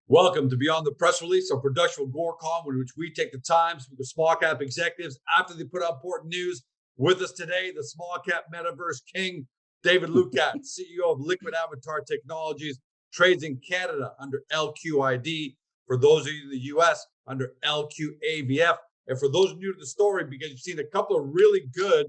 Welcome to Beyond the Press Release, a production of Gorecom, in which we take the time to speak with small cap executives after they put out important news. With us today, the small cap metaverse king, David Lucat, CEO of Liquid Avatar Technologies, trades in Canada under LQID. For those of you in the US, under LQAVF. And for those new to the story, because you've seen a couple of really good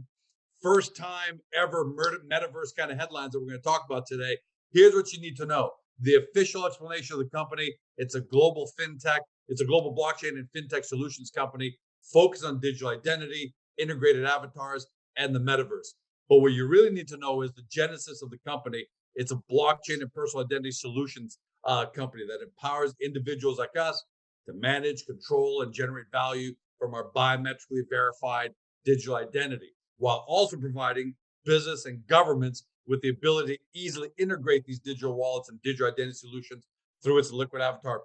first time ever metaverse kind of headlines that we're going to talk about today, here's what you need to know. The official explanation of the company: it's a global fintech, it's a global blockchain and fintech solutions company focused on digital identity, integrated avatars, and the metaverse. But what you really need to know is the genesis of the company. It's a blockchain and personal identity solutions company that empowers individuals like us to manage, control, and generate value from our biometrically verified digital identity, while also providing business and governments with the ability to easily integrate these digital wallets and digital identity solutions through its Liquid Avatar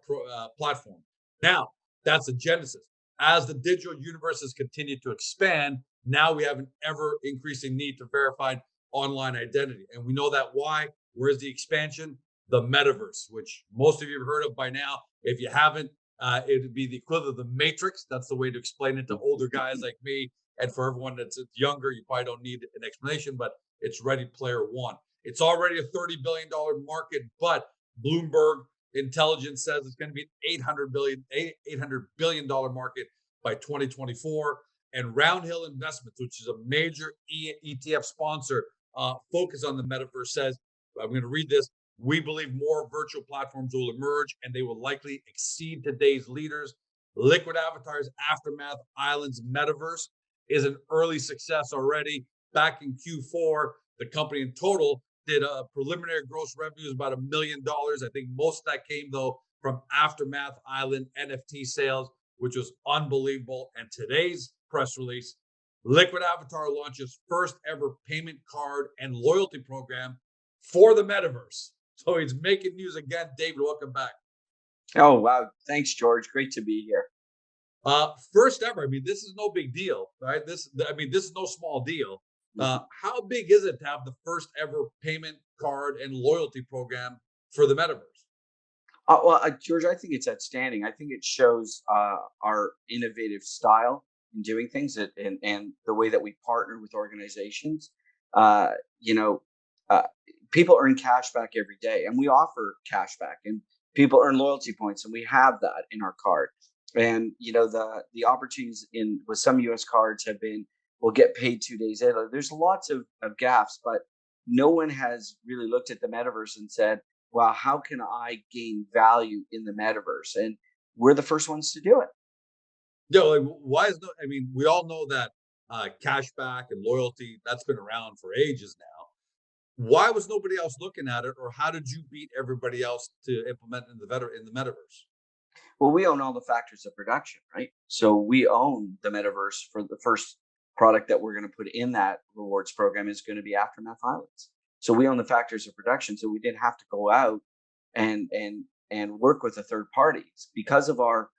platform. Now, that's the genesis. As the digital universe has continued to expand, now we have an ever increasing need to verified online identity. And we know that why. Where's the expansion? The metaverse, which most of you have heard of by now. If you haven't, it would be the equivalent of the Matrix. That's the way to explain it to older guys like me. And for everyone that's younger, you probably don't need an explanation, but it's Ready Player One. It's already a $30 billion market, but Bloomberg Intelligence says it's going to be an $800 billion market by 2024. And Roundhill Investments, which is a major ETF sponsor, focused on the metaverse, says, I'm going to read this: we believe more virtual platforms will emerge and they will likely exceed today's leaders. Liquid Avatar's Aftermath Islands metaverse is an early success already. Back in Q4, the company in total did a preliminary gross revenues about $1 million. I think most of that came, though, from Aftermath Island NFT sales, which was unbelievable. And today's press release: Liquid Avatar launches first ever payment card and loyalty program for the metaverse. So he's making news again. David, welcome back. Oh, wow. Thanks, George. Great to be here. First ever. I mean, this is no big deal, right? This is no small deal. How big is it to have the first ever payment card and loyalty program for the metaverse? George, I think it's outstanding. I think it shows our innovative style in doing things and the way that we partner with organizations. Uh, you know, uh, People earn cash back every day, and we offer cash back, and people earn loyalty points, and we have that in our card. And the opportunities in with some U.S. cards have been, we'll get paid 2 days later. There's lots of gaps, but no one has really looked at the metaverse and said, wow, how can I gain value in the metaverse? And we're the first ones to do it. Yeah, like why is no? I mean, we all know that cashback and loyalty, that's been around for ages now. Why was nobody else looking at it, or how did you beat everybody else to implement in the metaverse? Well, we own all the factors of production, right? So we own the metaverse. For the first product that we're going to put in that rewards program is going to be Aftermath Islands. So we own the factors of production. So we didn't have to go out and work with a third parties because of our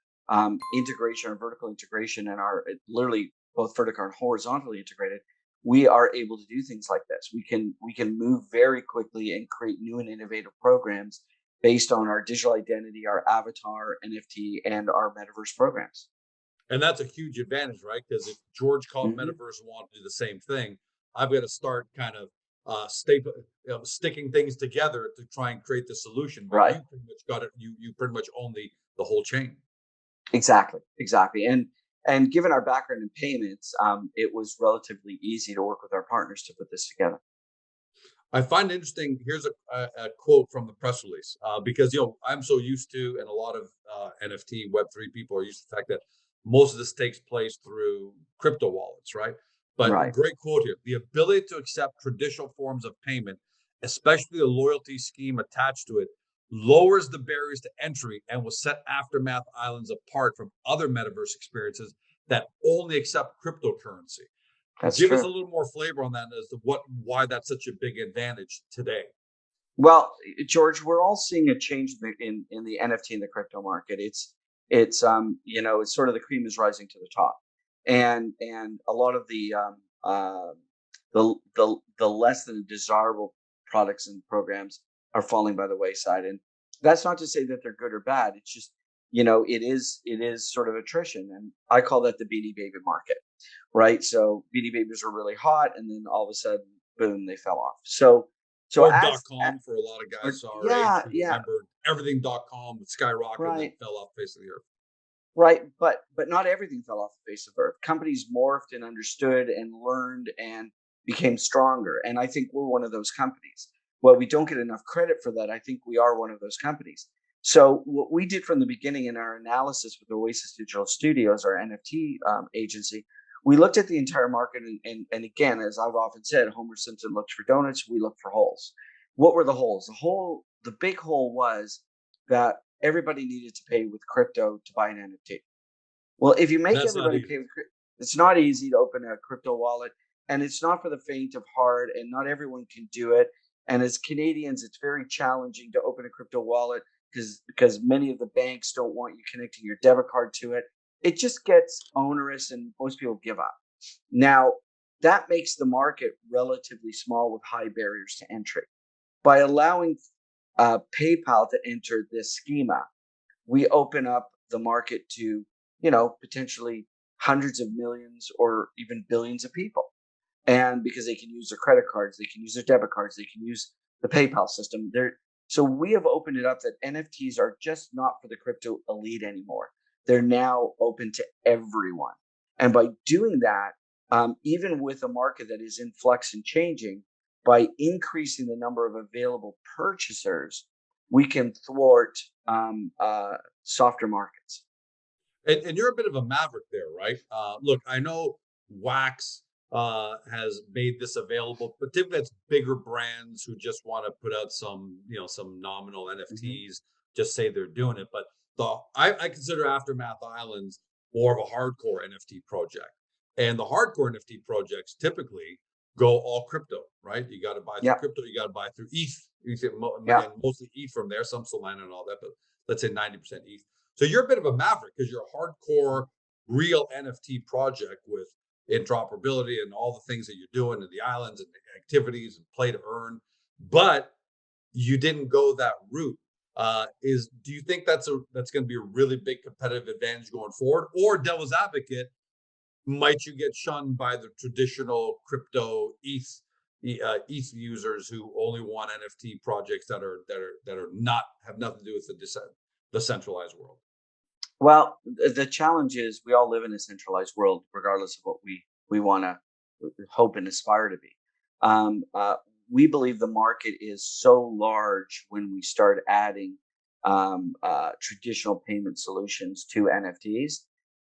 integration, our vertical integration, and our literally both vertical and horizontally integrated. We are able to do things like this. We can move very quickly and create new and innovative programs based on our digital identity, our avatar, NFT, and our metaverse programs. And that's a huge advantage, right? Because if George called Hmm. Metaverse want to do the same thing, I've got to start kind of sticking things together to try and create the solution. But Right. you pretty much got it. You pretty much own the whole chain. Exactly. And given our background in payments, it was relatively easy to work with our partners to put this together. I find it interesting. Here's a quote from the press release, because I'm so used to, and a lot of NFT Web3 people are used to the fact that most of this takes place through crypto wallets, right? But Right. great quote here: the ability to accept traditional forms of payment, especially the loyalty scheme attached to it, lowers the barriers to entry and will set Aftermath Islands apart from other metaverse experiences that only accept cryptocurrency. That's Give us a true. little more flavor on that as to why that's such a big advantage today. Well, George, we're all seeing a change in the NFT and the crypto market. It's sort of the cream is rising to the top, and a lot of the less than desirable products and programs are falling by the wayside. And That's not to say that they're good or bad. It's just, it is sort of attrition, and I call that the Beanie Baby market, right? So Beanie Babies were really hot, and then all of a sudden, boom, they fell off. So Or as .com for a lot of guys our age yeah, who yeah, remember everything.com would skyrocket and then right. fell off the face of the earth. Right, but not everything fell off the face of earth. Companies morphed and understood and learned and became stronger. And I think we're one of those companies. Well, we don't get enough credit for that. I think we are one of those companies. So what we did from the beginning in our analysis with Oasis Digital Studios, our NFT agency, we looked at the entire market, and again, as I've often said, Homer Simpson looked for donuts, we looked for holes. What were the holes? The big hole was that everybody needed to pay with crypto to buy an NFT. Well, if you make That's not everybody easy. pay with it's not easy to open a crypto wallet, and it's not for the faint of heart, and not everyone can do it. And as Canadians, it's very challenging to open a crypto wallet because many of the banks don't want you connecting your debit card to it. It just gets onerous, and most people give up. Now, that makes the market relatively small with high barriers to entry. By allowing PayPal to enter this schema, we open up the market to, potentially hundreds of millions or even billions of people. And because they can use their credit cards, they can use their debit cards, they can use the PayPal system. So we have opened it up that NFTs are just not for the crypto elite anymore. They're now open to everyone. And by doing that, even with a market that is in flux and changing, by increasing the number of available purchasers, we can thwart softer markets. And you're a bit of a maverick there, right? Look, I know Wax has made this available, but typically it's bigger brands who just want to put out some nominal Mm-hmm. NFTs, just say they're doing it. But I consider Aftermath Islands more of a hardcore NFT project. And the hardcore NFT projects typically go all crypto, right? You got to buy through Yeah, crypto, you got to buy through ETH, yeah. and mostly ETH from there, some Solana and all that, but let's say 90% ETH. So you're a bit of a maverick because you're a hardcore, real NFT project with interoperability and all the things that you're doing in the islands and the activities and play to earn, but you didn't go that route. Do you think that's going to be a really big competitive advantage going forward, or devil's advocate, might you get shunned by the traditional crypto ETH users who only want NFT projects that are not have nothing to do with the centralized world? Well, the challenge is we all live in a centralized world, regardless of what we want to hope and aspire to be. Um, uh, we believe the market is so large when we start adding traditional payment solutions to NFTs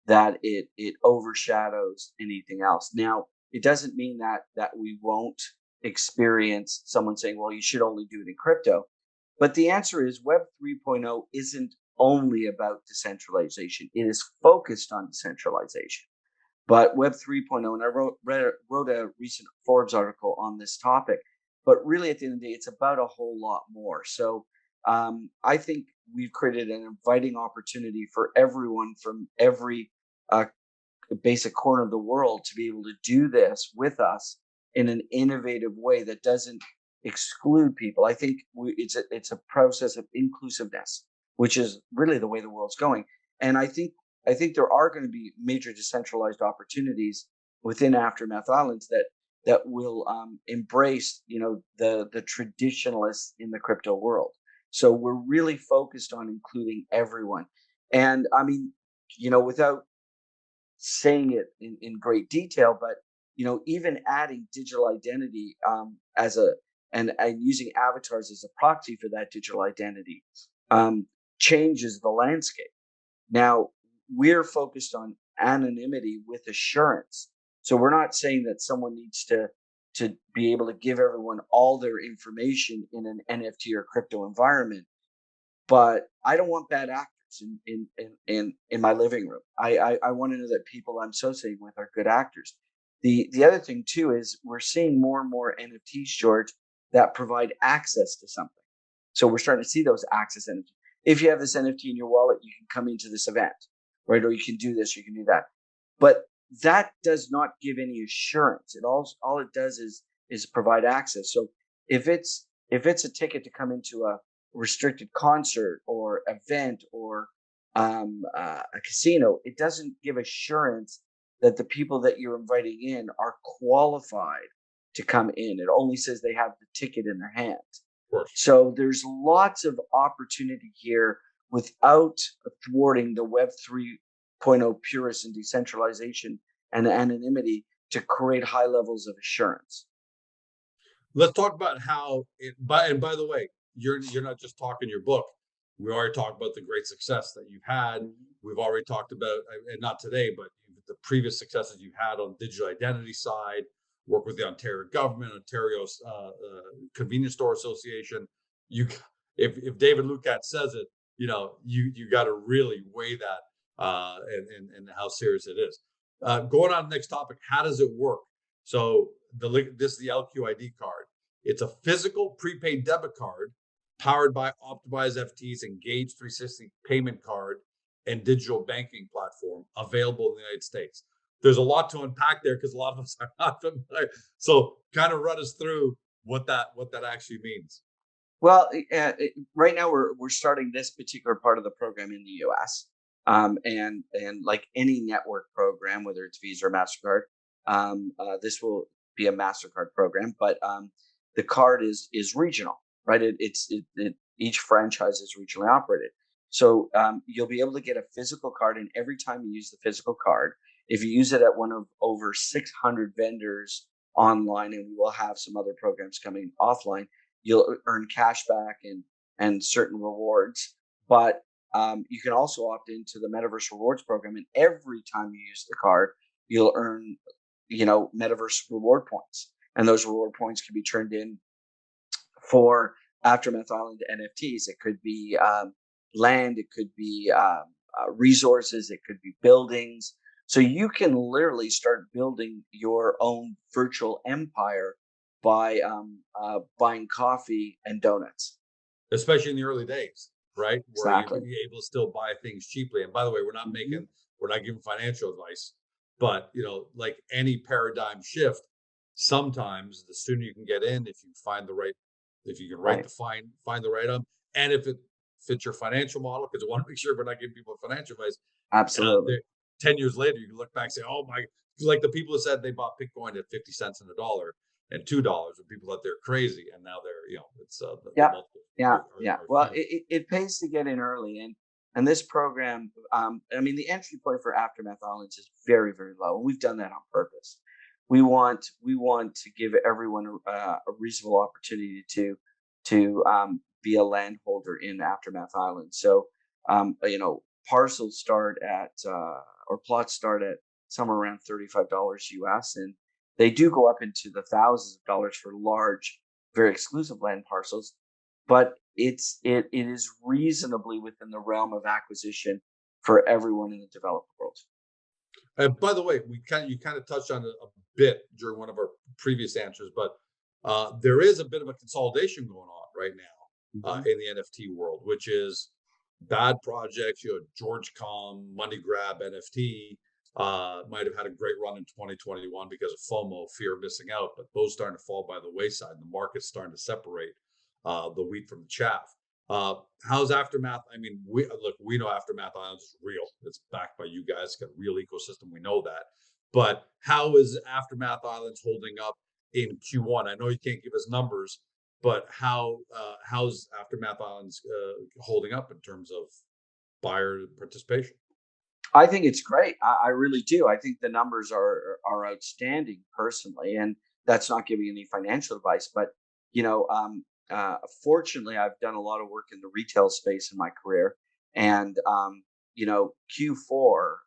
that it overshadows anything else. Now, it doesn't mean that we won't experience someone saying, "Well, you should only do it in crypto." But the answer is Web 3.0 isn't only about decentralization. It is focused on decentralization. But Web 3.0, and I wrote a recent Forbes article on this topic, but really at the end of the day, it's about a whole lot more. So I think we've created an inviting opportunity for everyone from every uh, basic corner of the world to be able to do this with us in an innovative way that doesn't exclude people. I think it's a process of inclusiveness, which is really the way the world's going. And I think there are going to be major decentralized opportunities within Aftermath Islands that will embrace the traditionalists in the crypto world. So we're really focused on including everyone. And I mean, without saying it in great detail, but even adding digital identity as a and using avatars as a proxy for that digital identity um, changes the landscape. Now we're focused on anonymity with assurance, so we're not saying that someone needs to be able to give everyone all their information in an NFT or crypto environment, but I don't want bad actors in my living room. I want to know that people I'm associating with are good actors. The other thing too is we're seeing more and more NFTs, George, that provide access to something. So we're starting to see those access NFTs. If you have this NFT in your wallet, you can come into this event, right? Or you can do this, you can do that. But that does not give any assurance. All it does is provide access. So if it's a ticket to come into restricted concert or event or a casino, it doesn't give assurance that the people that you're inviting in are qualified to come in. It only says they have the ticket in their hands. Of course. So there's lots of opportunity here without thwarting the Web 3.0 purists and decentralization and anonymity to create high levels of assurance. Let's talk about how it. By the way, you're not just talking your book. We already talked about the great success that you've had. We've already talked about, and not today, but the previous successes you've had on the digital identity side. Work with the Ontario government, Ontario's Convenience Store Association. You, if David Lucat says it, you got to really weigh that and how serious it is. Going on to the next topic, how does it work? So this is the LQID card. It's a physical prepaid debit card powered by Optimize FT's Engage 360 payment card and digital banking platform available in the United States. There's a lot to unpack there because a lot of us are not familiar. So kind of run us through what that actually means. Well, right now we're starting this particular part of the program in the U.S. And like any network program, whether it's Visa or MasterCard, this will be a MasterCard program, but the card is regional, right? Each franchise is regionally operated. So you'll be able to get a physical card, and every time you use the physical card, if you use it at one of over 600 vendors online, and we will have some other programs coming offline, you'll earn cash back and certain rewards. But you can also opt into the Metaverse Rewards program, and every time you use the card, you'll earn, Metaverse reward points, and those reward points can be turned in for Aftermath Island NFTs. It could be land, it could be resources, it could be buildings. So you can literally start building your own virtual empire by buying coffee and donuts. Especially in the early days, right? Where Exactly. you're able to still buy things cheaply. And by the way, we're not giving financial advice, but like any paradigm shift, sometimes the sooner you can get in, if you find the right, if you can find the right and if it fits your financial model, because I want to make sure we're not giving people financial advice. Absolutely. 10 years later, you can look back and say, oh my, like the people who said they bought Bitcoin at 50 cents in a dollar and $2, and people thought they're crazy, and now they're, it's yeah. Well, it pays to get in early, and this program, the entry point for Aftermath Islands is very, very low, and we've done that on purpose. We want to give everyone a reasonable opportunity to be a landholder in Aftermath Island. So, parcels start at or plots start at somewhere around $35 US, and they do go up into the thousands of dollars for large, very exclusive land parcels. But it is reasonably within the realm of acquisition for everyone in the developed world. And by the way, you kind of touched on it a bit during one of our previous answers, but there is a bit of a consolidation going on right now in the NFT world, which is bad projects. GeorgeCom, money grab, NFT might have had a great run in 2021 because of FOMO, fear of missing out, but those starting to fall by the wayside. The market's starting to separate the wheat from the chaff. How's Aftermath? We know Aftermath Islands is real. It's backed by you guys. It's got a real ecosystem. We know that. But how is Aftermath Islands holding up in Q1? I know you can't give us numbers, but how's Aftermath Islands holding up in terms of buyer participation? I think it's great. I really do. I think the numbers are outstanding personally, and that's not giving any financial advice. But fortunately, I've done a lot of work in the retail space in my career, and Q4,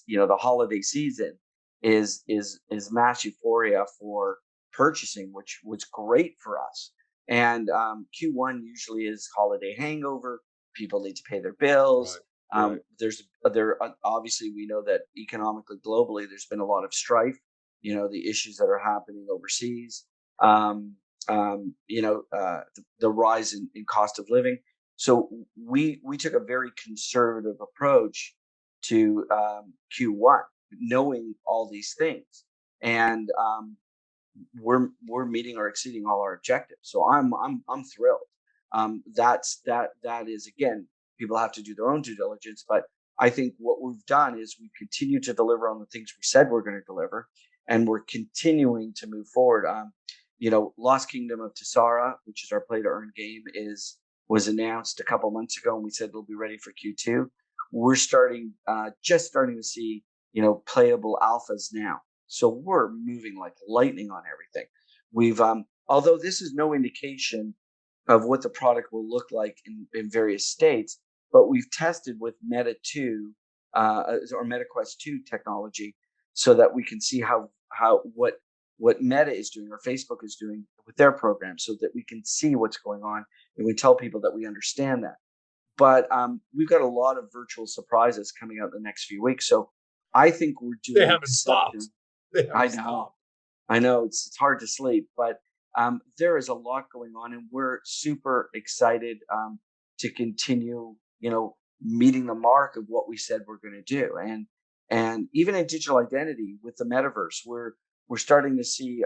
the holiday season is mass euphoria for purchasing, which was great for us. And Q1 usually is holiday hangover. People need to pay their bills. Right. Obviously we know that economically, globally, there's been a lot of strife. The issues that are happening overseas. The rise in cost of living. So we took a very conservative approach to Q1, knowing all these things, and we're meeting or exceeding all our objectives. So I'm thrilled. That is, again, people have to do their own due diligence. But I think what we've done is we continue to deliver on the things we said we're going to deliver, and we're continuing to move forward. Lost Kingdom of Tessara, which is our play to earn game, was announced a couple months ago, and we said it'll be ready for Q2. We're just starting to see, playable alphas now. So we're moving like lightning on everything. We've, although this is no indication of what the product will look like in various states, but we've tested with Meta 2 or MetaQuest 2 technology, so that we can see what Meta is doing or Facebook is doing with their program, so that we can see what's going on and we tell people that we understand that. But we've got a lot of virtual surprises coming out in the next few weeks. So I think we're doing. They haven't stopped. I know it's hard to sleep, but there is a lot going on, and we're super excited to continue, meeting the mark of what we said we're going to do. And even in digital identity with the metaverse, we're starting to see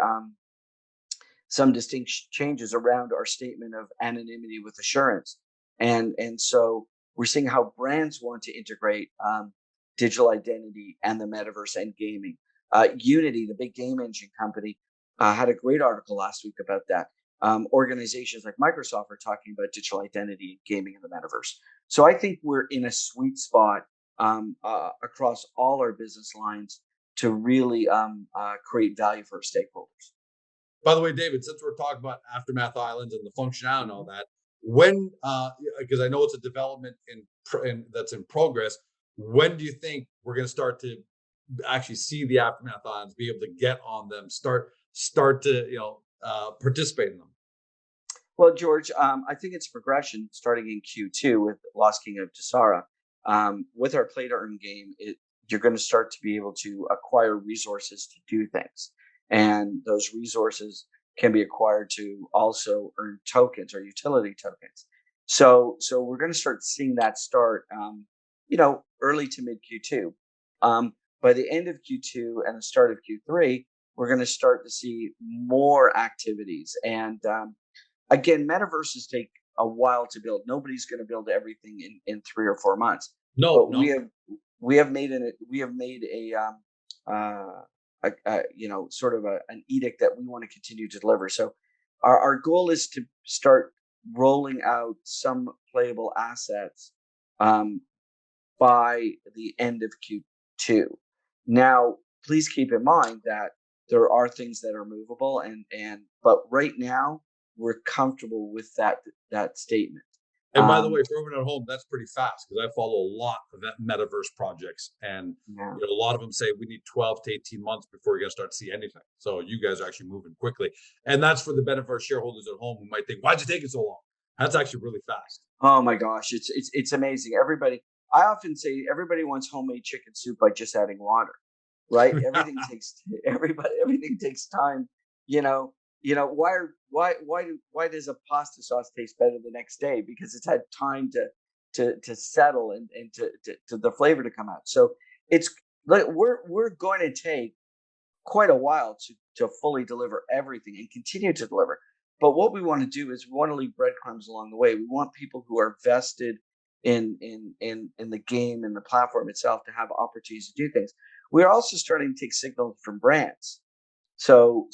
some distinct changes around our statement of anonymity with assurance. And so we're seeing how brands want to integrate digital identity and the metaverse and gaming. Unity, the big game engine company, had a great article last week about that. Organizations like Microsoft are talking about digital identity, gaming, and the metaverse. So I think we're in a sweet spot across all our business lines to really create value for our stakeholders. By the way, David, since we're talking about Aftermath Islands and the functionality and all that, when, because I know it's a development that's in progress, when do you think we're going to start to actually see the Aftermath Islands, be able to get on them, start to participate in them? Well, George, I think it's a progression starting in Q2 with Lost King of Tessara. With our play to earn game, you're going to start to be able to acquire resources to do things, and those resources can be acquired to also earn tokens or utility tokens. So we're going to start seeing that start, early to mid Q2. By the end of Q2 and the start of Q3, we're going to start to see more activities. And again, metaverses take a while to build. Nobody's going to build everything in 3 or 4 months. No. We have made sort of an edict that we want to continue to deliver. So our goal is to start rolling out some playable assets by the end of Q2. Now, please keep in mind that there are things that are movable, but right now we're comfortable with that statement. And by the way, for everyone at home, that's pretty fast, because I follow a lot of that metaverse projects, and a lot of them say we need 12 to 18 months before you're going to start to see anything. So you guys are actually moving quickly, and that's for the metaverse shareholders at home who might think, "Why'd you take it so long?" That's actually really fast. Oh my gosh, it's amazing. I often say everybody wants homemade chicken soup by just adding water, right? Everything takes time. Why does a pasta sauce taste better the next day? Because it's had time to settle and to the flavor to come out. So we're going to take quite a while to fully deliver everything and continue to deliver. But what we want to do is we want to leave breadcrumbs along the way. We want people who are vested in the game and the platform itself to have opportunities to do things. We're also starting to take signals from brands. So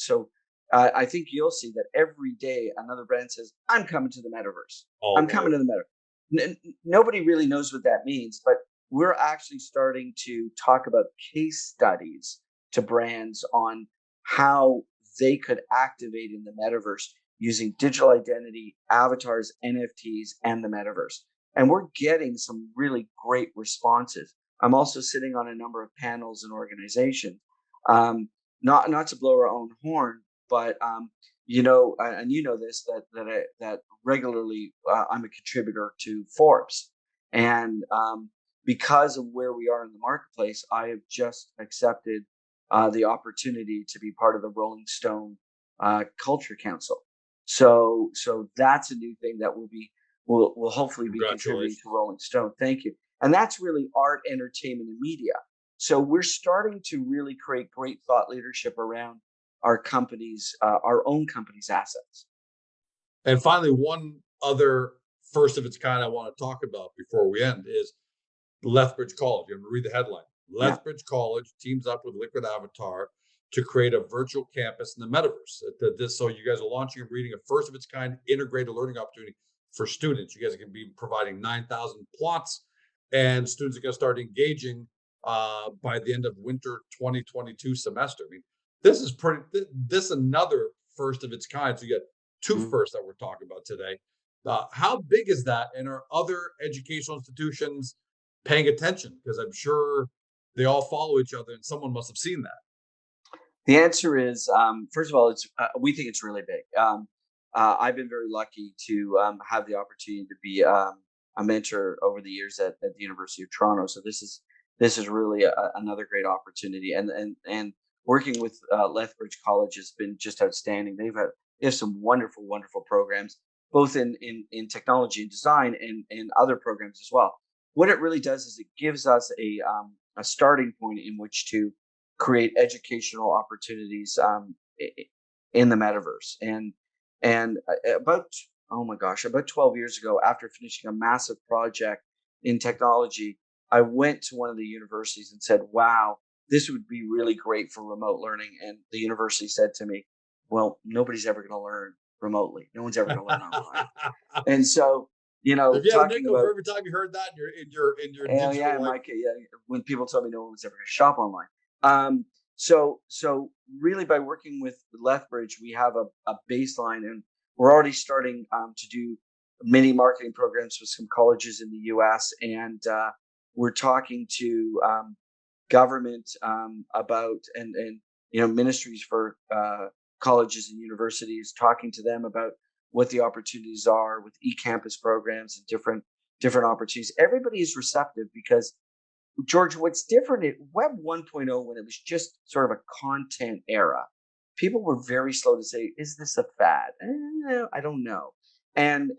I think you'll see that every day another brand says, "I'm coming to the metaverse. I'm coming to the metaverse." Nobody really knows what that means, but we're actually starting to talk about case studies to brands on how they could activate in the metaverse using digital identity, avatars, NFTs, and the metaverse. And we're getting some really great responses. I'm also sitting on a number of panels and organizations, not to blow our own horn, but and this, that regularly I'm a contributor to Forbes, and because of where we are in the marketplace, I have just accepted the opportunity to be part of the Rolling Stone Culture Council. So that's a new thing that will hopefully be contributing to Rolling Stone. Thank you. And that's really art, entertainment, and media. So we're starting to really create great thought leadership around our companies, our own company's assets. And finally, one other first of its kind I want to talk about before we end is Lethbridge College. I'm going to read the headline. Yeah. Lethbridge College teams up with Liquid Avatar to create a virtual campus in the metaverse. So you guys are launching and reading a first of its kind integrated learning opportunity for students. You guys are going to be providing 9,000 plots, and students are going to start engaging by the end of winter 2022 semester. I mean, this is this another first of its kind. So you got two firsts that we're talking about today. How big is that? And are other educational institutions paying attention? Because I'm sure they all follow each other, and someone must have seen that. The answer is, first of all, it's we think it's really big. I've been very lucky to have the opportunity to be a mentor over the years at the University of Toronto. So this is really another great opportunity, and working with Lethbridge College has been just outstanding. They have some wonderful programs, both in technology and design, and other programs as well. What it really does is it gives us a starting point in which to create educational opportunities in the metaverse. And about 12 years ago, after finishing a massive project in technology, I went to one of the universities and said, wow, this would be really great for remote learning. And the university said to me, well, nobody's ever going to learn remotely. No one's ever going to learn online. And so, if you had a talking nickel about for every time you heard that in your digital life. when people told me no one was ever going to shop online. So really, by working with Lethbridge, we have a baseline, and we're already starting to do mini marketing programs with some colleges in the U.S. And we're talking to government about and ministries for colleges and universities, talking to them about what the opportunities are with e-campus programs and different opportunities. Everybody is receptive because, George, what's different at Web 1.0, when it was just sort of a content era, people were very slow to say, is this a fad? I don't know. And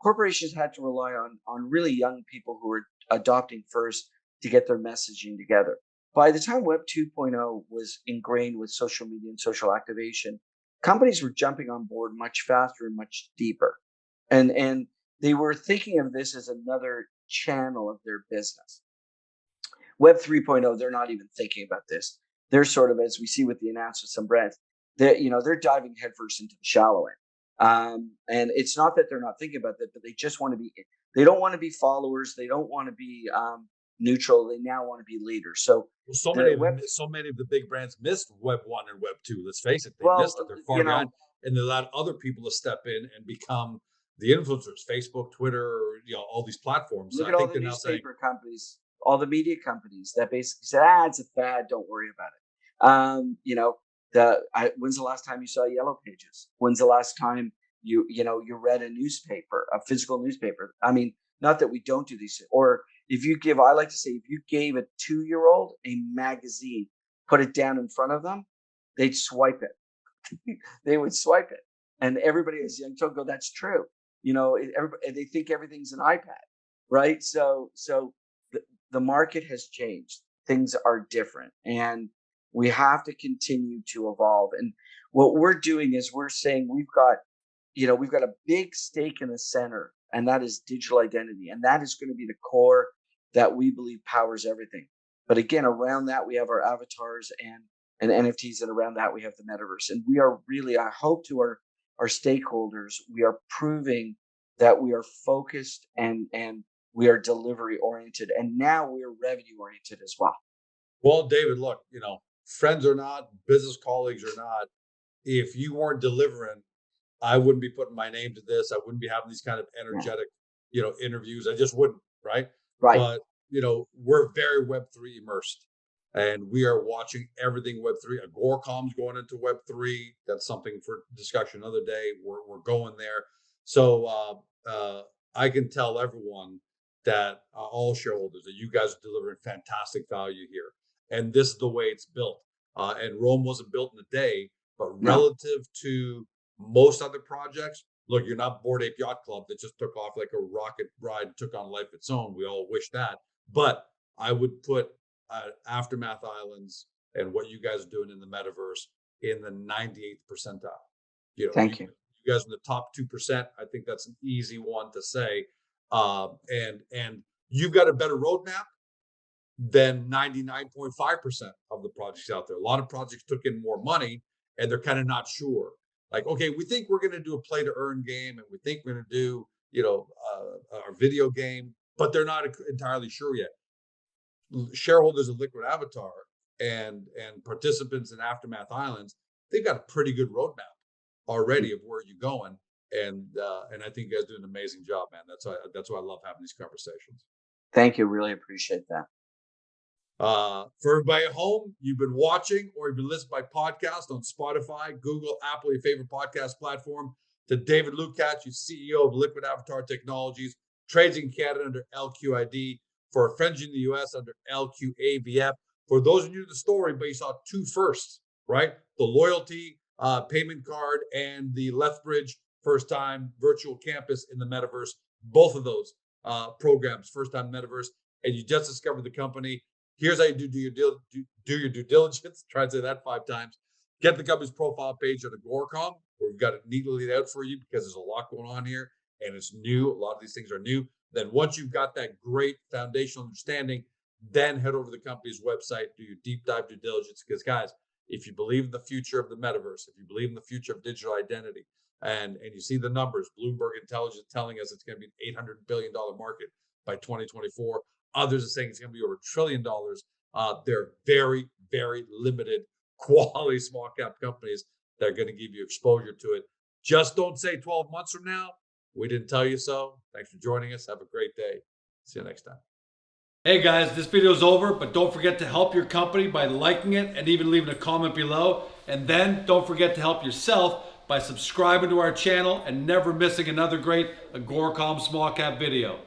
corporations had to rely on really young people who were adopting first to get their messaging together. By the time Web 2.0 was ingrained with social media and social activation, companies were jumping on board much faster and much deeper. And they were thinking of this as another channel of their business. Web 3.0, they're not even thinking about this. They're sort of, as we see with the announcement of some brands, they're diving headfirst into the shallow end. And it's not that they're not thinking about that, but they just want to be. They don't want to be followers. They don't want to be neutral. They now want to be leaders. So many of the big brands missed Web 1 and Web 2. Let's face it, they missed it. They're far behind, and they allowed other people to step in and become the influencers. Facebook, Twitter, all these platforms. Look at all the newspaper companies, all the media companies that basically said, it's a fad, don't worry about it. When's the last time you saw Yellow Pages? When's the last time you read a newspaper, a physical newspaper? I mean, not that we don't do these, or I like to say, if you gave a 2-year-old a magazine, put it down in front of them, they'd swipe it. They would swipe it. And everybody as young children go, that's true. They think everything's an iPad, right? So the market has changed. Things are different, and we have to continue to evolve. And what we're doing is we're saying we've got a big stake in the center, and that is digital identity. And that is going to be the core that we believe powers everything. But again, around that, we have our avatars and NFTs, and around that, we have the metaverse. And we are really, I hope to our stakeholders, we are proving that we are focused and we are delivery oriented, and now we are revenue oriented as well. Well, David, look, friends or not, business colleagues or not, if you weren't delivering, I wouldn't be putting my name to this. I wouldn't be having these kind of energetic, interviews. I just wouldn't, right? Right. But, we're very Web3 immersed, and we are watching everything Web3. Agoracom's going into Web3. That's something for discussion another day. We're going there. So I can tell everyone that all shareholders that you guys are delivering fantastic value here. And this is the way it's built. And Rome wasn't built in a day, but relative to most other projects, look, you're not Bored Ape Yacht Club that just took off like a rocket ride and took on life its own. We all wish that. But I would put Aftermath Islands and what you guys are doing in the metaverse in the 98th percentile. Thank you. you guys are in the top 2%. I think that's an easy one to say. And you've got a better roadmap than 99.5% of the projects out there. A lot of projects took in more money and they're kind of not sure. Like, okay, we think we're going to do a play to earn game and we think we're going to do, our video game, but they're not entirely sure yet. Shareholders of Liquid Avatar and participants in Aftermath Islands, they've got a pretty good roadmap already of where you're going. And I think you guys do an amazing job, man. That's why I love having these conversations. Thank you. Really appreciate that. For everybody at home, you've been watching or you've been listening by podcast on Spotify, Google, Apple, your favorite podcast platform. To David Lukacs, CEO of Liquid Avatar Technologies, trades in Canada under LQID, for our friends in the US under LQAVF. For those of you new to the story, but you saw two firsts, right? The loyalty payment card and the Lethbridge first-time virtual campus in the Metaverse. Both of those programs, first-time Metaverse, and you just discovered the company. Here's how you do your due diligence. Try to say that 5 times. Get the company's profile page on Agoracom, where we've got it neatly laid out for you because there's a lot going on here and it's new. A lot of these things are new. Then once you've got that great foundational understanding, then head over to the company's website, do your deep dive due diligence. Because guys, if you believe in the future of the metaverse, if you believe in the future of digital identity, and you see the numbers, Bloomberg Intelligence telling us it's going to be an $800 billion market by 2024. Others are saying it's going to be over $1 trillion. They're very, very limited quality small cap companies that are going to give you exposure to it. Just don't say 12 months from now, we didn't tell you so. Thanks for joining us. Have a great day. See you next time. Hey guys, this video is over, but don't forget to help your company by liking it and even leaving a comment below. And then don't forget to help yourself by subscribing to our channel and never missing another great Agoracom small cap video.